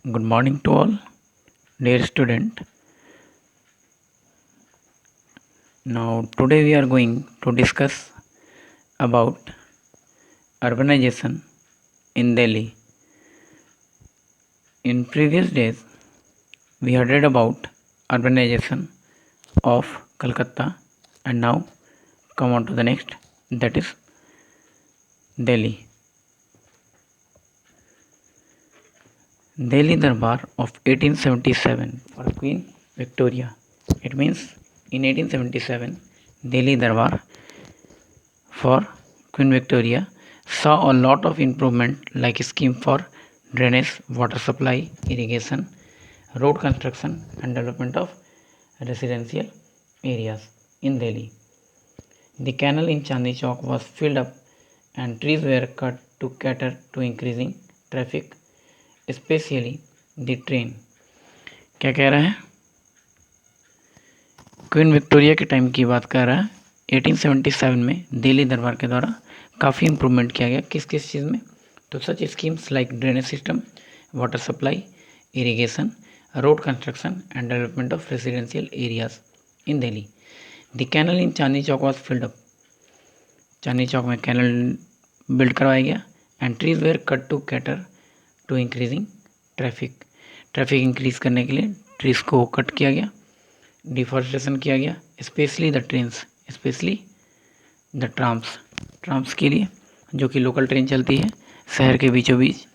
Good morning to all, dear student. Now today we are going to discuss about urbanization in Delhi. In previous days, we had read about urbanization of Calcutta, and now come on to the next, that is Delhi. Delhi Darbar of 1877 for Queen Victoria. It means in 1877, Delhi Darbar for Queen Victoria saw a lot of improvement like scheme for drainage, water supply, irrigation, road construction and development of residential areas in Delhi. The canal in Chandni Chowk was filled up and trees were cut to cater to increasing traffic, especially the train. क्या कह रहा है? Queen Victoria के time की बात कर रहा है। 1877 में दिल्ली दरबार के द्वारा काफ़ी इम्प्रूवमेंट किया गया किस किस चीज़ में, तो such schemes like drainage system, water supply, irrigation, road construction and development of residential areas in Delhi. The canal in Chandni Chowk was filled up, Chandni Chowk में कैनल बिल्ड करवाया गया and trees were cut to cater to increasing traffic increase करने के लिए trees को cut किया गया, deforestation किया गया, स्पेशली द ट्राम्स के लिए, जो कि लोकल ट्रेन चलती है शहर के बीचों बीच,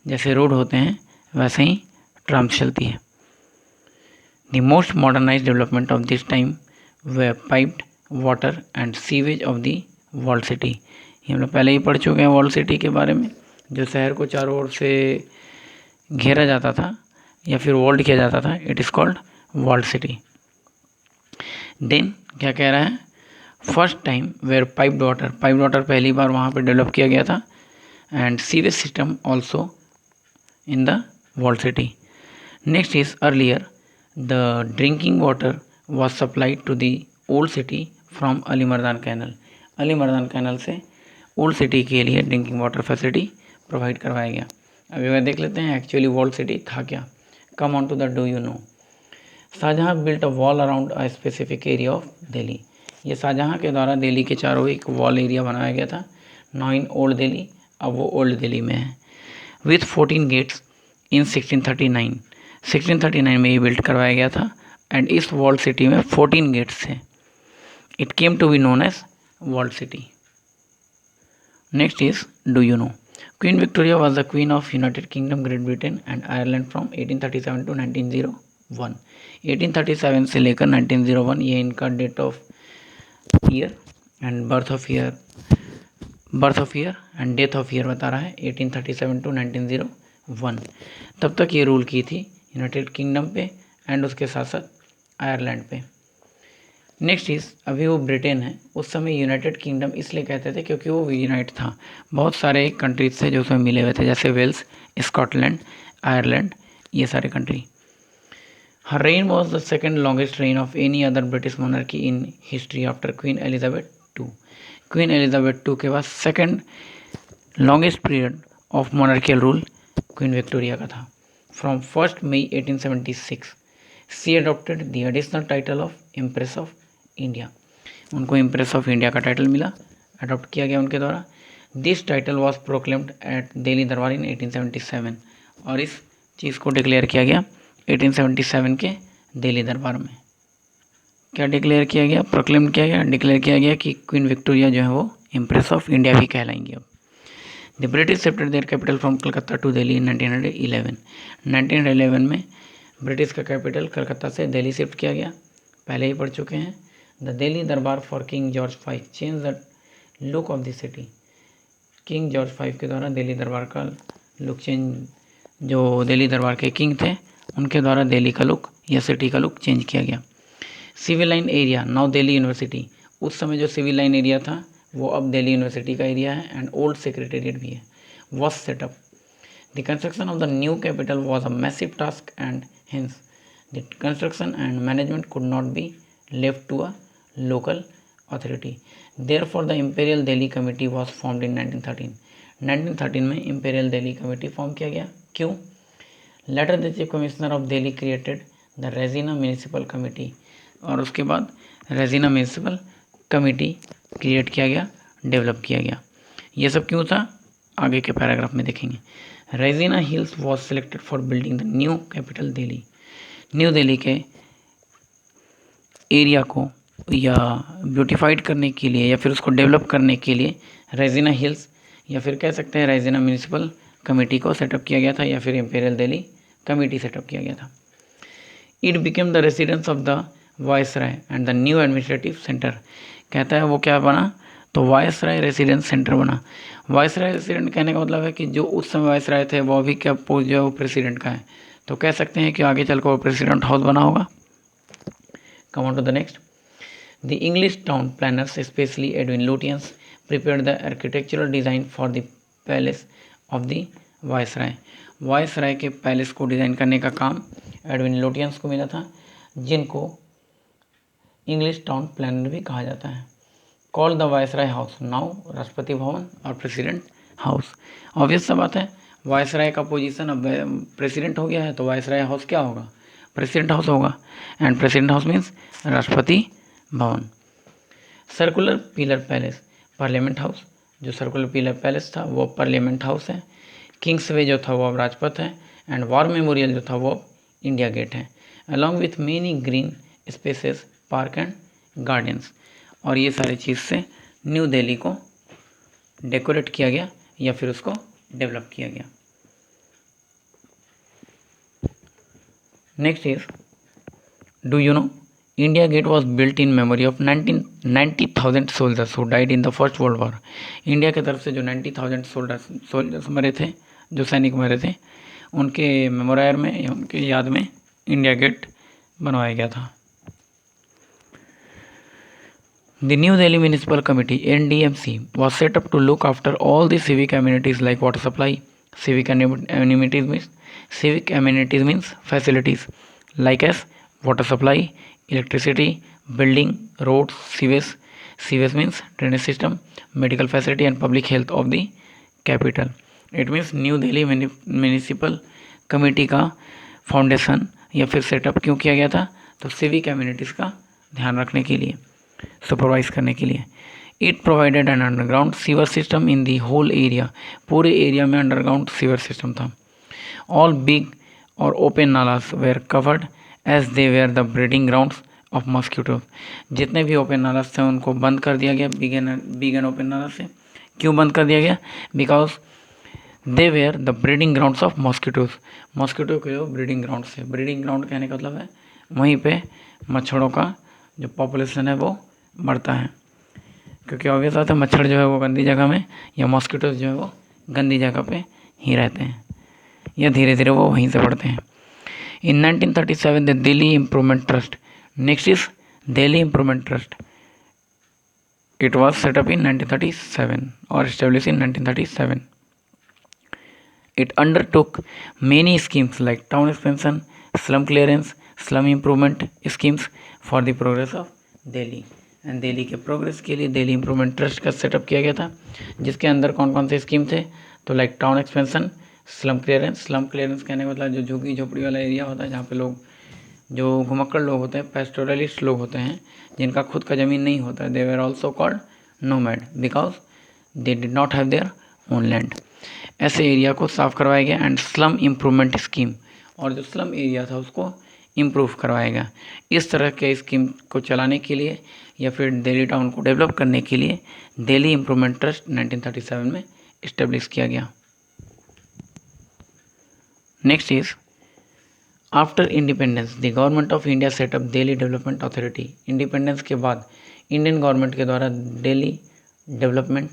जैसे रोड होते हैं वैसे ही ट्राम्स चलती है। The most modernize development of this time were piped water and sewage of the walled city. ये हम लोग पहले ही पढ़ चुके हैं वॉल्ड सिटी के बारे में, जो शहर को चारों ओर से घेरा जाता था या फिर वॉल्ड किया जाता था, it is called walled city. Then क्या कह रहा है, first time where piped water पहली बार वहाँ पे डेवलप किया गया था and sewage system also in the walled city. Next is earlier the drinking water was supplied to the old city from Ali Mardan canal से ओल्ड सिटी के लिए ड्रिंकिंग वाटर फैसिलिटी प्रोवाइड करवाया गया। अभी वह देख लेते हैं एक्चुअली वॉल्ड सिटी था क्या। Come on to the do you know, Shahjahan built a wall around a specific area of Delhi. ये शाहजहाँ के द्वारा दिल्ली के चारों एक वॉल एरिया बनाया गया था, नाउ इन ओल्ड दिल्ली, अब वो ओल्ड दिल्ली में है, विथ 14 गेट्स इन 1639 में ये बिल्ट करवाया गया था एंड इस वॉल्ड सिटी में 14 गेट्स थे। It came to be known as walled city. Next is do you know, Queen Victoria was the queen of United Kingdom, Great Britain and Ireland from 1837 to 1901। 1837 से लेकर 1901 ये इनका date of year and birth of year and death of year बता रहा है, 1837 to 1901। तब तक ये रूल की थी यूनाइटेड किंगडम पे एंड उसके साथ साथ आयरलैंड पे। नेक्स्ट इज, अभी वो ब्रिटेन है, उस समय यूनाइटेड किंगडम इसलिए कहते थे क्योंकि वो यूनाइट था, बहुत सारे कंट्रीज थे जो उसमें मिले हुए थे, जैसे वेल्स, स्कॉटलैंड, आयरलैंड, ये सारे country. Her reign was the second longest reign of any other British monarchy in history after Queen Elizabeth II. Queen Elizabeth II के बाद second longest period of monarchial rule Queen Victoria का था। From 1 May 1876 she adopted the additional title of empress of India. उनको empress of India का title मिला, adopt किया गया उनके द्वारा। This title was proclaimed at Delhi Durbar in 1877 और इस चीज़ को डिक्लेयर किया गया 1877 के दिल्ली दरबार में। क्या डिक्लेयर किया गया, प्रोक्लेम किया गया, डिक्लेयर किया गया कि क्वीन विक्टोरिया जो है वो इम्प्रेस ऑफ इंडिया भी कहलाएंगी। अब the British shifted their capital from Calcutta to Delhi in 1911। 1911 में ब्रिटिश का कैपिटल कलकत्ता से दिल्ली शिफ्ट किया गया, पहले ही पढ़ चुके हैं। द दिल्ली दरबार for king George V change the look of the city. King George V के द्वारा दिल्ली दरबार का लुक चेंज, जो दिल्ली दरबार के किंग थे उनके द्वारा दिल्ली का लुक या सिटी का लुक चेंज किया गया। Civil line area now Delhi university, उस समय जो सिविल लाइन एरिया था वो अब दिल्ली यूनिवर्सिटी का एरिया है एंड ओल्ड सेक्रेटेरिएट भी है, was setup. The construction of the new capital was a massive task and hence the construction and management could not be left to a local authority. Therefore the imperial Delhi committee was formed in 1913। 1913 में imperial Delhi committee form किया गया। क्यों? Later the chief commissioner of Delhi created the Raisina municipal committee, और उसके बाद Regina municipal committee create किया गया, develop किया गया। ये सब क्यों था आगे के पैराग्राफ में देखेंगे। Regina hills was selected for building the new capital Delhi. New Delhi के एरिया को या ब्यूटिफाइड करने के लिए या फिर उसको डेवलप करने के लिए रेजिना हिल्स या फिर कह सकते हैं रेजिना म्यूनिसिपल कमेटी को सेटअप किया गया था, या फिर इंपीरियल दिल्ली कमेटी सेटअप किया गया था। It became the residence of the viceroy and the new administrative centre. कहता है वो क्या बना, तो वायसराय रेसिडेंस सेंटर बना। वायसराय रेसिडेंट कहने का मतलब है कि जो उस समय वायसराय थे वो अभी क्या पोस्ट जो है वो प्रेसिडेंट का है, तो कह सकते हैं कि आगे चलकर वो प्रेसिडेंट हाउस बना होगा। Come on to the next. The English town planners specially Edwin Lutyens prepared the architectural design for the palace of the viceroy. Viceroy के पैलेस को डिज़ाइन करने का काम एडविन लुटियंस को मिला था, जिनको इंग्लिश टाउन प्लानर भी कहा जाता है। Called the viceroy house, now Rashtrapati Bhavan और प्रेसिडेंट हाउस। ऑब्वियस सा बात है, वायसराय का पोजीशन अब प्रेसिडेंट हो गया है, तो वायसराय हाउस क्या होगा, प्रेसिडेंट हाउस होगा। And president house means Rashtrapati Bhavan. Circular pillar palace, parliament house. जो सर्कुलर पिलर पैलेस था वो पार्लियामेंट हाउस है। किंग्स वे जो था वो अब राजपथ है। एंड वॉर मेमोरियल जो था वो इंडिया गेट है, along with many green spaces, park and gardens. और ये सारी चीज़ से न्यू दिल्ली को डेकोरेट किया गया या फिर उसको डेवलप किया गया। Next is, do you know India gate was built in memory of 90,000 soldiers who died in the first world war. India की तरफ से जो 90,000 सोल्जर्स मरे थे, जो सैनिक मरे थे, उनके मेमोरियर में या उनके याद में इंडिया गेट बनवाया गया था। The New Delhi Municipal Committee (NDMC) was set up to look after all the civic amenities like water supply. Civic amenities means facilities like as water supply, electricity, building, roads, sewage. Sewage means drainage system, medical facility and public health of the capital. It means New Delhi Municipal Committee का foundation या फिर setup क्यों किया गया था, तो civic amenities का ध्यान रखने के लिए, सुपरवाइज करने के लिए। It provided an underground sewer system in the whole area. पूरे एरिया में अंडरग्राउंड सीवर सिस्टम था। ऑल बिग और open nalas were covered as they were the breeding grounds of mosquito. जितने भी ओपन नालास थे उनको बंद कर दिया गया, बिग एंड ओपन नालास से। क्यों बंद कर दिया गया, because they were the breeding grounds of mosquitoes. Mosquito के जो ब्रीडिंग ग्राउंड्स है, ब्रीडिंग ग्राउंड कहने का मतलब है वहीं पे मच्छरों का जो पॉपुलेशन है वो बढ़ता है, क्योंकि ऑब्वियस बात है मच्छर जो है वो गंदी जगह में या मॉस्किटोज जो है वो गंदी जगह पे ही रहते हैं, या धीरे धीरे वो वहीं से बढ़ते हैं। In 1937 the Delhi improvement trust, next is Delhi improvement trust, it was set up in 1937 और established in 1937. It undertook many schemes like town expansion, slum clearance, slum improvement schemes for the progress of Delhi. And Delhi के progress के लिए Delhi improvement trust का setup किया गया था, जिसके अंदर कौन कौन से स्कीम थे, तो like town expansion, slum clearance. Slum clearance कहने का मतलब जो झुग्गी झोपड़ी वाला एरिया होता है, जहाँ पे लोग जो घुमक्कड़ लोग होते हैं, पेस्टोरलिस्ट लोग होते हैं, जिनका खुद का ज़मीन नहीं होता है, they were also called nomad because they did not have their own land. ऐसे एरिया को साफ करवाया गया। एंड स्लम इम्प्रूवमेंट स्कीम, और जो स्लम एरिया था उसको इम्प्रूव करवाया गया। इस तरह के स्कीम को चलाने के लिए या फिर दिल्ली टाउन को डेवलप करने के लिए दिल्ली इम्प्रूवमेंट ट्रस्ट 1937 में इस्टेब्लिश किया गया। Next is, after independence the government of India setup Delhi development authority. Independence के बाद इंडियन गवर्नमेंट के द्वारा दिल्ली डेवलपमेंट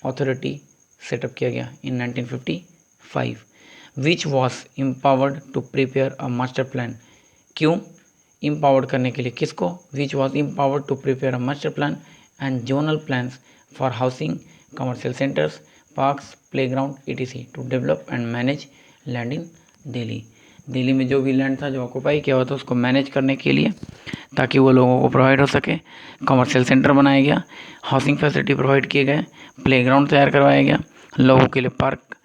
अथॉरिटी सेटअप किया गया in 1955, which was empowered to prepare a master plan. क्यों एम्पावर्ड करने के लिए, किसको, which was empowered to prepare a master plan and zonal plans for housing, commercial centres, parks, playground etc to develop and manage land in Delhi. Delhi में जो भी land था जो ऑक्यूपाई किया हुआ था उसको मैनेज करने के लिए, ताकि वो लोगों को प्रोवाइड हो सके। कमर्शियल सेंटर बनाया गया, हाउसिंग फैसिलिटी प्रोवाइड किए गए, प्लेग्राउंड तैयार करवाया गया, लोगों के लिए पार्क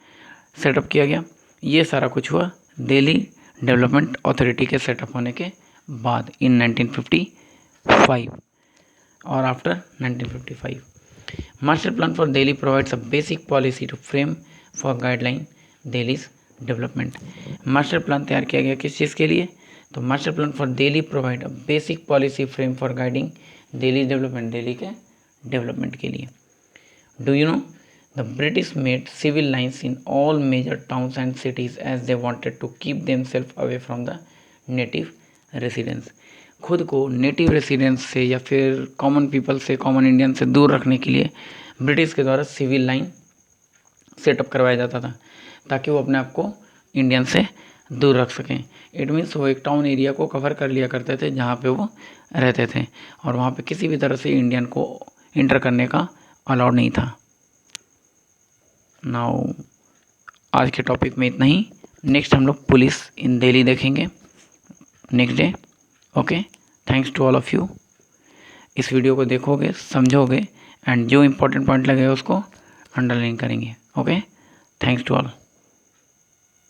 सेटअप किया गया। ये सारा कुछ हुआ दिल्ली डेवलपमेंट अथॉरिटी के सेटअप होने के बाद इन 1955 और after 1955. Master plan for Delhi provides a basic policy to frame for guideline Delhi's development. Master plan तैयार किया गया किस चीज़ के लिए? तो master plan for Delhi provide a basic policy frame for guiding Delhi development, Delhi के डेवलपमेंट के लिए. Do you know the British made civil lines in all major towns and cities as they wanted to keep themselves away from the native residence. खुद को native residence से या फिर common people से, common Indian से दूर रखने के लिए ब्रिटिश के द्वारा सिविल लाइन सेटअप करवाया जाता था ताकि वो अपने आप को इंडियन से दूर रख सकें. इट मीन्स वो एक टाउन एरिया को कवर कर लिया करते थे जहाँ पे वो रहते थे और वहाँ पे किसी भी तरह से इंडियन को इंटर करने का अलाउड नहीं था. नाउ आज के टॉपिक में इतना ही. नेक्स्ट हम लोग पुलिस इन दिल्ली देखेंगे next day. Okay, thanks to all of you. इस वीडियो को देखोगे, समझोगे एंड जो इम्पोर्टेंट पॉइंट लगेगा उसको अंडरलाइन करेंगे. Okay, thanks to all.